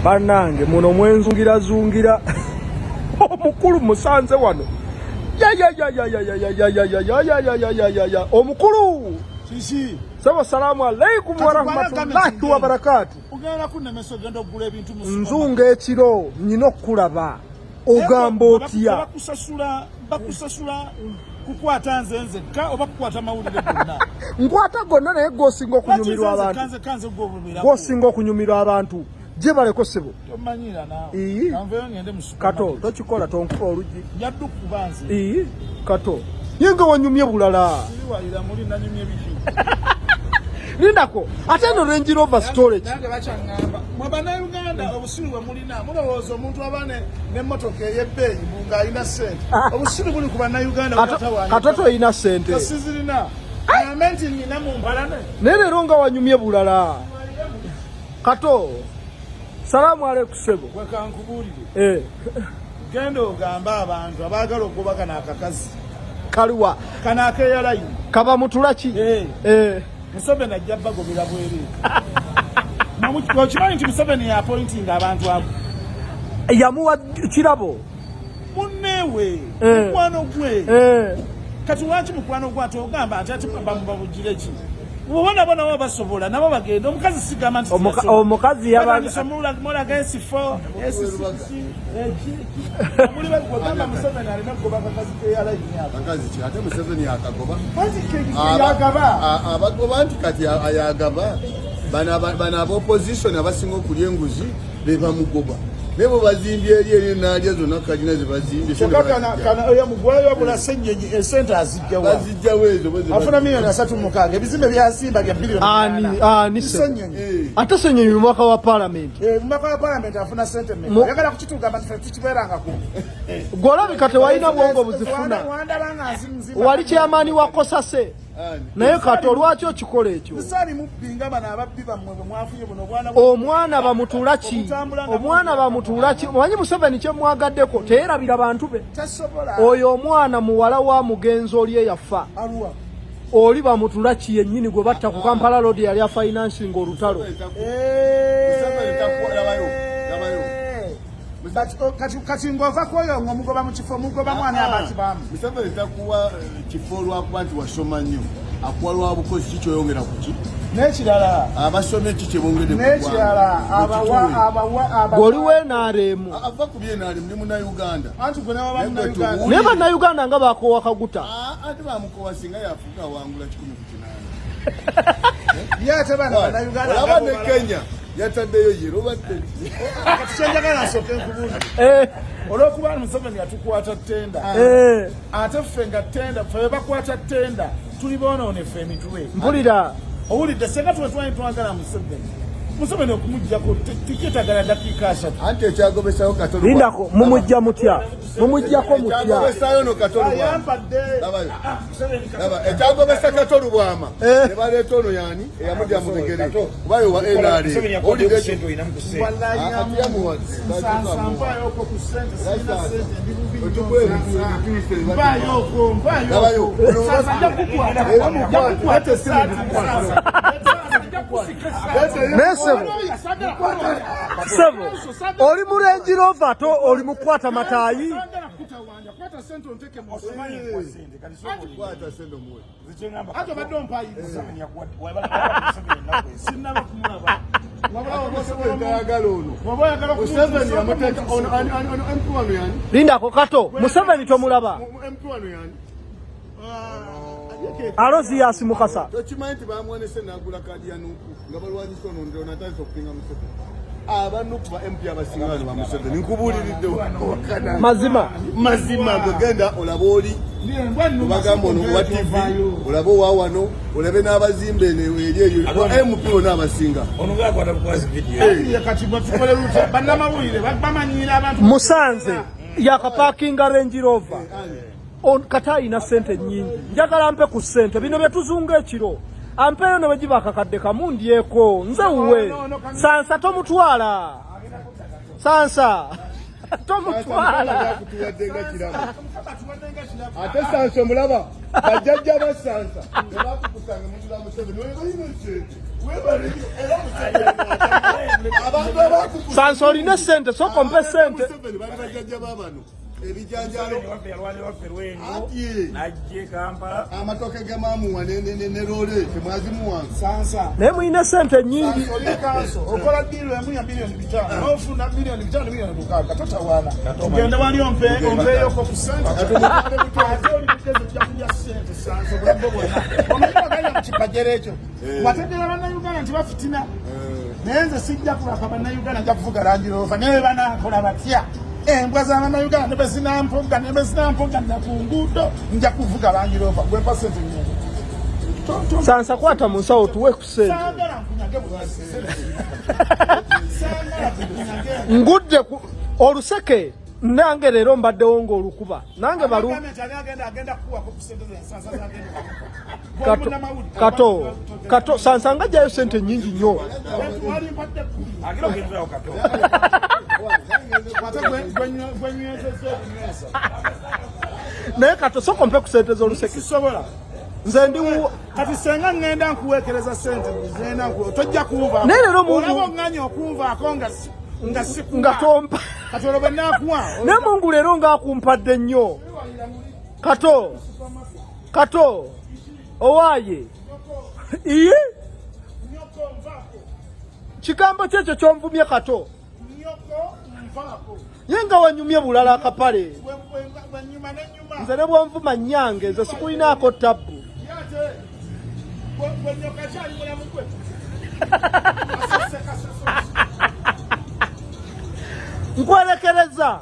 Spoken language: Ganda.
Banange muno mwenzungira zungira omukulu musanze wano ya omukulu sisi sabo salamu alaykum wa rahmatullahi wa barakatuh ugenda kunemeso genda okugula ebintu mu nzunga ekiro nyino okulaba ogamba otya bakusasula kukwata nzenze ka oba kukwata mawulire gonna nkwata gonna naye gosinga okunyumirwa abantu gosinga okunyumirwa abantu je baleko sebo tomanyira nawe kanveyo ngende musuka kato tokikola tonkuba olugi yaddu kubanze kato yenga wanyumye bulala liwalira muri nanyumye biki lindako ate no Range Rover storage nange bachangamba mwabana Uganda obusiru bwe mulina mulowooza omuntu abane n'emmotoka ey'ebbeeyi nga alina sente obusiru buli ku bana Uganda katoto ina sente kasizirina ayamenti nyina mu mbalane nerero nga wanyumye bulala kato salamu alaykum sebo wekankubulire genda ogamba abantu abaagala okuba kana akakazi kaluwa kana akeyalayi kaba mutulaki Museveni ajja bagobera bwere okimanyi nti Museveni appointing abantu abo yamuwa kirabo munneewe mukwano gwe kati lwaki mukwano gwe ate ogamba nti ati bamubabugire ki ubona bona wao basobola nabo bagenda omukazi sigama nti omukazi yabanisomula molaga S4 S6 muri bagamba Museveni alina kugoba akazi ke yalayinya akazi ki ate Museveni akagoba yagaba abagoba nti kati ayagaba bana opposition abasinga okulya enguzi be bamugoba nebo bazimbye eri nalya zonna kajina ze bazimbye kana oya mugwayo bula senyenyi esente azijjawa bazijjawa ezo afuna milioni 3 ebizimbe byasimba bya bilioni senyenyi ate senyenyi mu mwaka wa parliament afuna sente mmeka yagala kukitugamba tikiberanga ku golabika tewalina bwongo buzifuna wali kyamaani wa kosase naye kato lwaki okikola ekyo omwana bamutuula ki omanyi Museveni kyemwagaddeko teerabira bantu be oyo omwana muwala wa mugenzi oli eyafa oli bamutuula ki yennyini gwe batta ku Kampala Road yali afinancing olutalo kati ngova kwoyo ngomugoba mu kifo mugoba mwana abati bamu Museveni takuwa kifo lwakuba nti wasoma nnyo akuwa lwa bukozi kikyoyongera ku ki n'ekirala abasomye ki kyebongedde n'ekirala goli w'enaaremu ava ku byenaaremu ndi munnayuganda anti gwe n'abamunnayuganda naye bannayuganda nga baakoowa kaguta ate bamukowa singa yafuuka wangula 10 ye ate bana bannayuganda olaba ne Kenya yataddeyo yero badde kati kyenjagala nsooke nkubuuza olw'okuba Museveni yatukwata ttenda ate ffe nga ttenda ffe bakwata ttenda tuli boonoonefu emitwe mpulira owulidde senga twetwali twagala Museveni okumuggyako tikitagala dakiika 3 anti ekyagobesawo Katolo lindako mumujja mutya mumujjako mutya ekyagobesayo no Katolo ekyagobesa Katolo Bwama ne baleeta ono yani eyamudya mu bigere kubayo wa NRA Sebo oli mu Range Rover to oli mukwata matayi lindako kato Museveni tomulaba Alozias Mukasa tokimanyi nti bamwonese n'agula kaadi ya Nuuku nga balwanyisa ono ndio natandise okupinga Museveni abanuku ba MP abasinga bano ba Museveni nkubuuliridde mazima gwegenda olaba oli obagamba ono wa TV olaba owa wano olabe n'abazimba eno eri eyo MP bona abasinga Musanze yakapakinga Range Rover kata ina sente nyingi njagala mpe ku sente bino byetuzunga ekiro ampeyo ne bagiba akakadde kamundyeko nze uwe sansa tomutwala sansa tomutwala ate Sansa mulaba bajjajja ba Sansa tebakukusanga mutula Museveni Sansa olina sente sokompe sente bajjajja babano ebijanjalo amatoke gemamuwa ne lole temwazimuwanga Sansa naye mulina sente nyingi okola ddiiro emu ya milioni 5 n'ofuna milioni 5 milioni 6 totawaana tugenda wali ompeeyoko ku sente ate oli kutezo ojja kulya sente Sansa obulago bwonna omanyi baganya mu kipajero ekyo wategeera bannayuganda nti bafitina naye nze sijja kulaka bannayuganda nja kuvuga Land Rover naye banaakola batya embwa z'abannayuganda ne bezinampoga na ku nguudo nja kuvuga Land Rover gwe mpa sente nyingi. Sansa kwata mu nsawo tuwe ku sente ngudde oluseke nange leero mbaddewo ng'olukuba nange balu kato Sansa ngajjayo sente nyingi nnyo naye kato sokompe ku sente z'oluseke nze ndi kati senga ngenda nkuweekereza sente ngenda tojja kuva naye leero olaba nganya okunvaako nga tompa kati olwo benaakuwa naye Mungu leero ng'akumpadde nnyo kato owaaye iye kigambo kyekyo kyonvumye kato ye nga wanyumye bulala akapale nze ne bwonvuma nnyange nze sikulinaako tabbu nkwerekereza